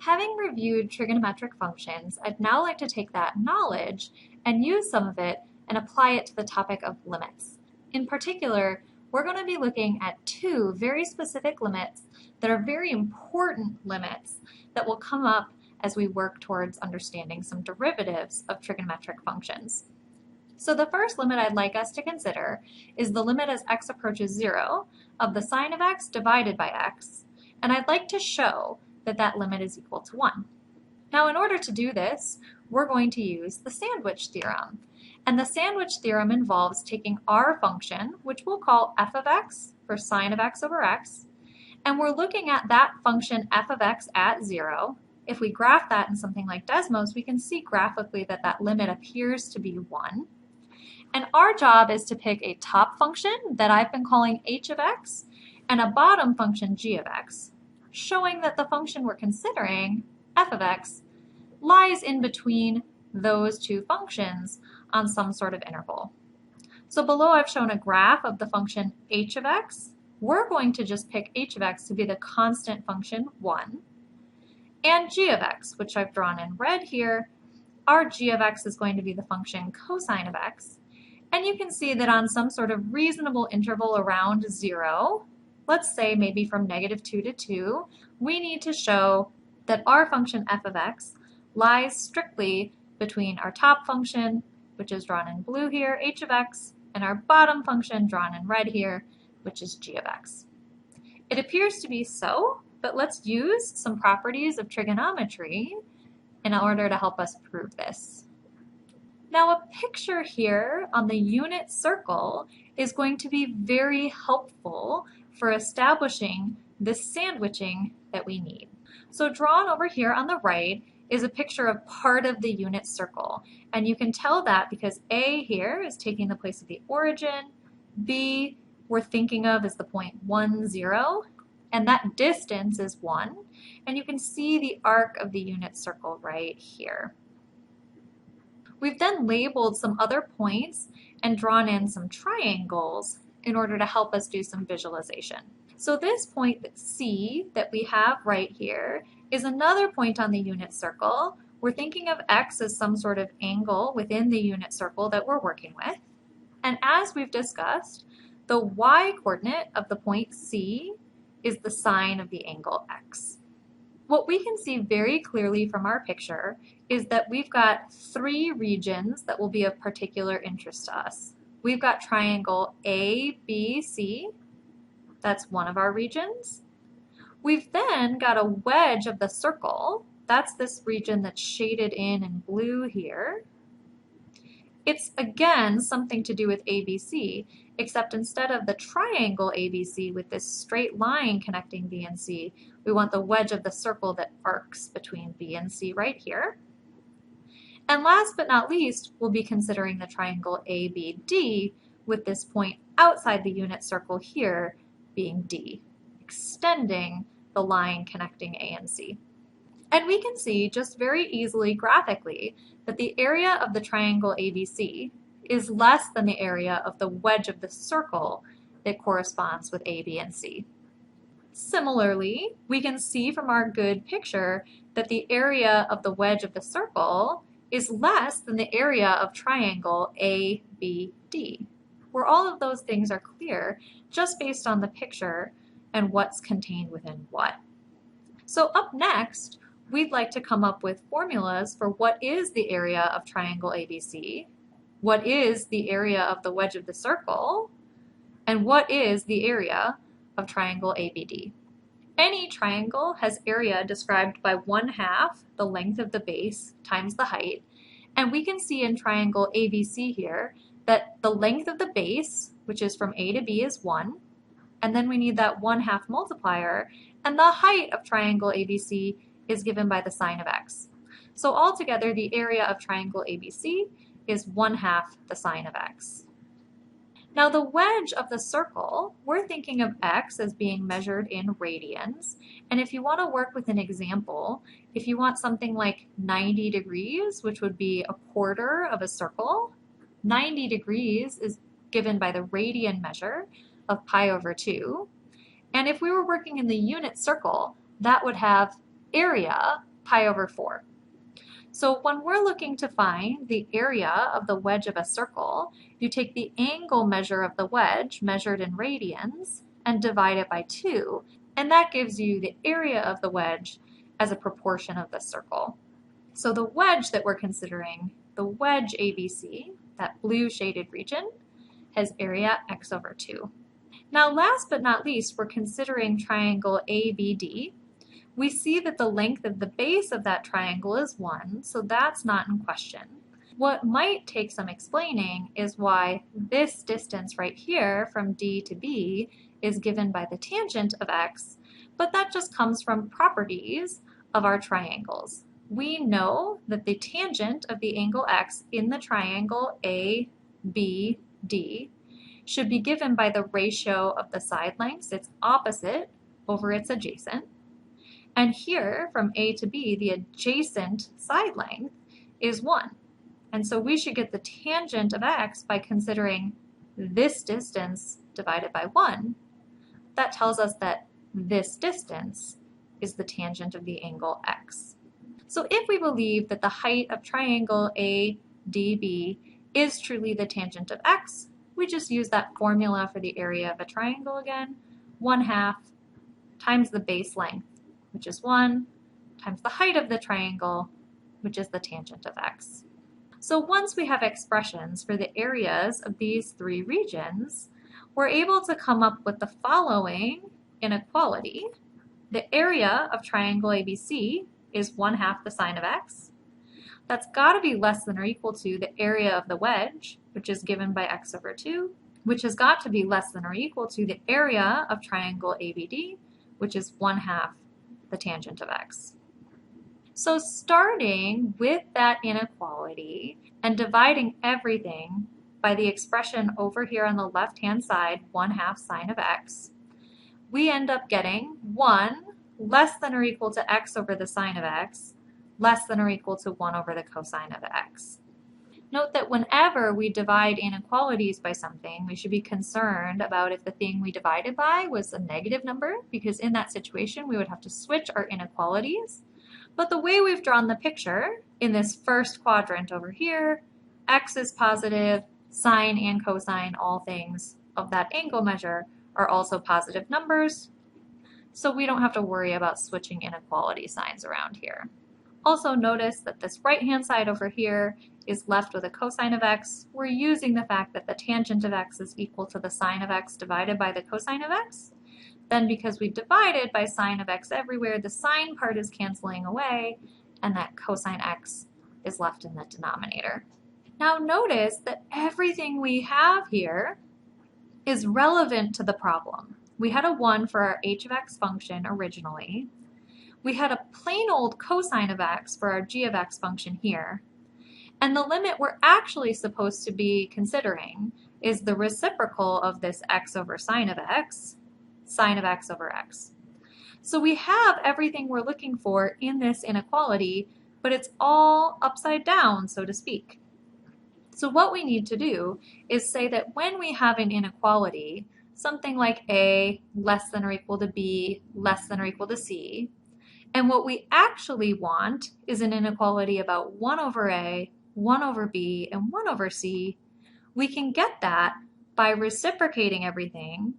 Having reviewed trigonometric functions, I'd now like to take that knowledge and use some of it and apply it to the topic of limits. In particular, we're going to be looking at two very specific limits that are very important limits that will come up as we work towards understanding some derivatives of trigonometric functions. So the first limit I'd like us to consider is the limit as x approaches 0 of the sine of x divided by x, and I'd like to show that that limit is equal to 1. Now in order to do this, we're going to use the Sandwich Theorem. And the Sandwich Theorem involves taking our function, which we'll call f of x for sine of x over x, and we're looking at that function f of x at 0. If we graph that in something like Desmos, we can see graphically that that limit appears to be 1. And our job is to pick a top function that I've been calling h of x and a bottom function g of x, showing that the function we're considering, f of x, lies in between those two functions on some sort of interval. So below I've shown a graph of the function h of x. We're going to just pick h of x to be the constant function 1, and g of x, which I've drawn in red here. Our g of x is going to be the function cosine of x. And you can see that on some sort of reasonable interval around 0, let's say maybe from -2 to 2, we need to show that our function f of x lies strictly between our top function, which is drawn in blue here, h of x, and our bottom function drawn in red here, which is g of x. It appears to be so, but let's use some properties of trigonometry in order to help us prove this. Now a picture here on the unit circle is going to be very helpful for establishing this sandwiching that we need. So drawn over here on the right is a picture of part of the unit circle, and you can tell that because A here is taking the place of the origin, B we're thinking of as the point 1, 0, and that distance is 1, and you can see the arc of the unit circle right here. We've then labeled some other points and drawn in some triangles in order to help us do some visualization. So this point C that we have right here is another point on the unit circle. We're thinking of x as some sort of angle within the unit circle that we're working with. And as we've discussed, the y-coordinate of the point C is the sine of the angle x. What we can see very clearly from our picture is that we've got 3 regions that will be of particular interest to us. We've got triangle ABC, that's one of our regions. We've then got a wedge of the circle, that's this region that's shaded in blue here. It's again something to do with ABC, except instead of the triangle ABC with this straight line connecting B and C, we want the wedge of the circle that arcs between B and C right here. And last but not least, we'll be considering the triangle ABD with this point outside the unit circle here being D, extending the line connecting A and C. And we can see just very easily graphically that the area of the triangle ABC is less than the area of the wedge of the circle that corresponds with A, B, and C. Similarly, we can see from our good picture that the area of the wedge of the circle is less than the area of triangle ABD, where all of those things are clear just based on the picture and what's contained within what. So up next, we'd like to come up with formulas for what is the area of triangle ABC, what is the area of the wedge of the circle, and what is the area of triangle ABD. Any triangle has area described by 1/2 the length of the base times the height, and we can see in triangle ABC here that the length of the base, which is from A to B, is 1, and then we need that 1/2 multiplier, and the height of triangle ABC is given by the sine of x. So altogether, the area of triangle ABC is 1/2 the sine of x. Now the wedge of the circle, we're thinking of x as being measured in radians. And if you want to work with an example, if you want something like 90 degrees, which would be a quarter of a circle, 90 degrees is given by the radian measure of pi over 2. And if we were working in the unit circle, that would have area pi over 4. So when we're looking to find the area of the wedge of a circle, you take the angle measure of the wedge, measured in radians, and divide it by 2, and that gives you the area of the wedge as a proportion of the circle. So the wedge that we're considering, the wedge ABC, that blue shaded region, has area x over 2. Now last but not least, we're considering triangle ABD. We see that the length of the base of that triangle is 1, so that's not in question. What might take some explaining is why this distance right here from D to B is given by the tangent of x, but that just comes from properties of our triangles. We know that the tangent of the angle x in the triangle ABD should be given by the ratio of the side lengths, its opposite over its adjacent. And here, from A to B, the adjacent side length is 1. And so we should get the tangent of x by considering this distance divided by 1. That tells us that this distance is the tangent of the angle x. So if we believe that the height of triangle ADB is truly the tangent of x, we just use that formula for the area of a triangle again, 1/2 times the base length, which is 1, times the height of the triangle, which is the tangent of x. So once we have expressions for the areas of these three regions, we're able to come up with the following inequality. The area of triangle ABC is 1/2 the sine of x. That's got to be less than or equal to the area of the wedge, which is given by x over 2, which has got to be less than or equal to the area of triangle ABD, which is 1/2 the tangent of x. So starting with that inequality and dividing everything by the expression over here on the left-hand side, 1/2 sine of x, we end up getting 1 less than or equal to x over the sine of x, less than or equal to 1 over the cosine of x. Note that whenever we divide inequalities by something, we should be concerned about if the thing we divided by was a negative number, because in that situation we would have to switch our inequalities. But the way we've drawn the picture in this first quadrant over here, x is positive, sine and cosine, all things of that angle measure, are also positive numbers, so we don't have to worry about switching inequality signs around here. Also notice that this right-hand side over here is left with a cosine of x. We're using the fact that the tangent of x is equal to the sine of x divided by the cosine of x. Then because we divided by sine of x everywhere, the sine part is canceling away, and that cosine x is left in the denominator. Now notice that everything we have here is relevant to the problem. We had a 1 for our h of x function originally. We had a plain old cosine of x for our g of x function here. And the limit we're actually supposed to be considering is the reciprocal of this x over sine of x over x. So we have everything we're looking for in this inequality, but it's all upside down, so to speak. So what we need to do is say that when we have an inequality, something like a less than or equal to b less than or equal to c, and what we actually want is an inequality about 1 over a, 1 over b, and 1 over c, we can get that by reciprocating everything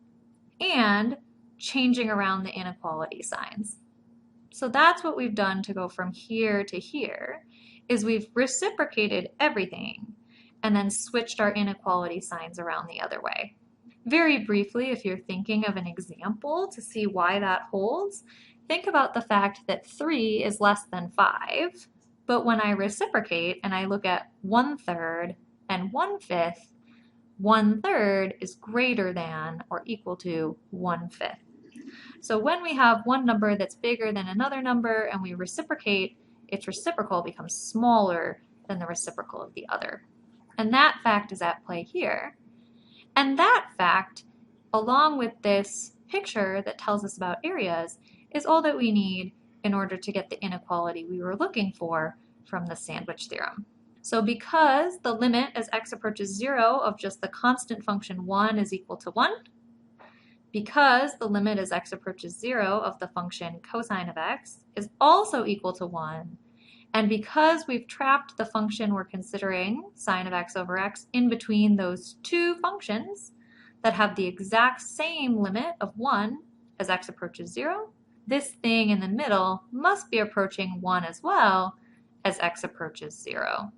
and changing around the inequality signs. So that's what we've done to go from here to here, is we've reciprocated everything and then switched our inequality signs around the other way. Very briefly, if you're thinking of an example to see why that holds, think about the fact that 3 is less than 5, but when I reciprocate and I look at 1/3 and 1/5, 1/3 is greater than or equal to 1/5. So when we have one number that's bigger than another number and we reciprocate, its reciprocal becomes smaller than the reciprocal of the other. And that fact is at play here. And that fact, along with this picture that tells us about areas, is all that we need in order to get the inequality we were looking for from the Sandwich Theorem. So because the limit as x approaches 0 of just the constant function 1 is equal to 1, because the limit as x approaches 0 of the function cosine of x is also equal to 1, and because we've trapped the function we're considering, sine of x over x, in between those two functions that have the exact same limit of 1 as x approaches 0, this thing in the middle must be approaching 1 as well as x approaches 0.